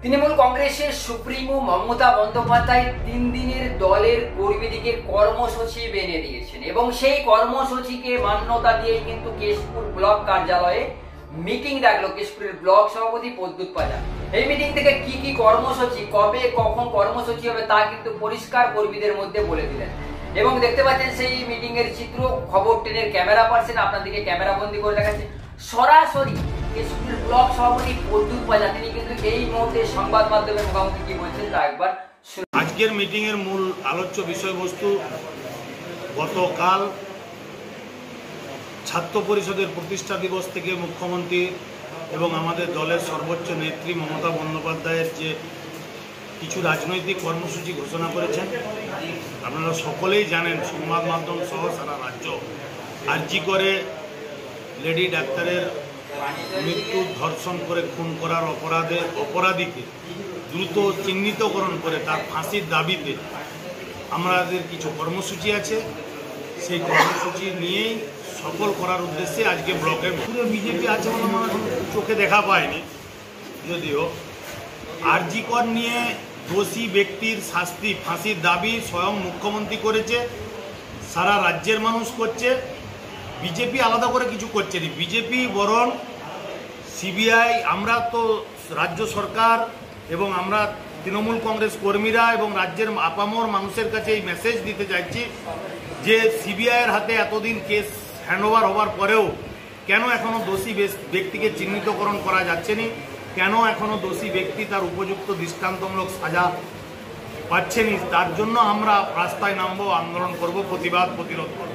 তৃণমূল কংগ্রেসের সুপ্রিমো মমতা বন্দ্যোপাধ্যায় 3 দিনের দলের কর্মীদের কর্মসূচি বেঁধে দিয়েছেন এবং সেই কর্মসূচিকে মান্যতা দিয়ে কিন্তু কেশপুর ব্লক কার্যালয়ে মিটিং ডাকলো কেশপুরের ব্লক সভাপতি প্রদ্যুৎ পাজা। এই মিটিং থেকে কি কর্মসূচি, কবে কখন কর্মসূচি হবে তা কিন্তু পরিষ্কার কর্মীদের মধ্যে বলে দিলেন এবং দেখতে পাচ্ছেন সেই মিটিং এর চিত্র। খবর 10 এর ক্যামেরা পার্সন আপনাদেরকে ক্যামেরা বন্দি করে দেখাচ্ছে সরাসরি কেশপুর ব্লক সভাপতি প্রদ্যুৎ পাজা। তিনি কিন্তু এই মুহূর্তে সংবাদ মাধ্যমের মুখোমুখি কি বলছেন তা একবার শুনুন। আজকের মিটিং এর মূল আলোচ্য বিষয়বস্তু গতকাল ছাত্র পরিষদের প্রতিষ্ঠা দিবস থেকে মুখ্যমন্ত্রী এবং আমাদের দলের সর্বোচ্চ নেত্রী মমতা বন্দ্যোপাধ্যায়ের যে কিছু রাজনৈতিক কর্মসূচি ঘোষণা করেছেন। আপনারা সকলেই জানেন, সংবাদ মাধ্যম সহ সারা রাজ্য আরজি করে লেডি ডাক্তারের মৃত্যু ধর্ষণ করে খুন করার অপরাধীকে দ্রুত চিহ্নিতকরণ করে তার ফাঁসির দাবিতে আমাদের কিছু কর্মসূচি আছে। সেই কর্মসূচি নিয়েই সফল করার উদ্দেশ্যে আজকে ব্লকের পুরো বিজেপি আছে বলে আমরা চোখে দেখা পায়নি, যদিও আরজি কর নিয়ে দোষী ব্যক্তির শাস্তি ফাঁসির দাবি স্বয়ং মুখ্যমন্ত্রী করেছে, সারা রাজ্যের মানুষ করছে। বিজেপি আলাদা করে কিছু করছে না। বিজেপি বরং সিবিআই, আমরা তো রাজ্য সরকার এবং আমরা তৃণমূল কংগ্রেস কর্মীরা এবং রাজ্যের আপামর মানুষের কাছে এই মেসেজ দিতে চাইছি যে সিবিআইয়ের হাতে এতদিন কেস হ্যান্ডওভার হওয়ার পরেও কেন এখনও দোষী ব্যক্তিকে চিহ্নিতকরণ করা যাচ্ছে না, কেন এখনও দোষী ব্যক্তি তার উপযুক্ত দৃষ্টান্তমূলক সাজা পাচ্ছেনি, তার জন্য আমরা রাস্তায় নামবো, আন্দোলন করব, প্রতিবাদ প্রতিরোধ করব।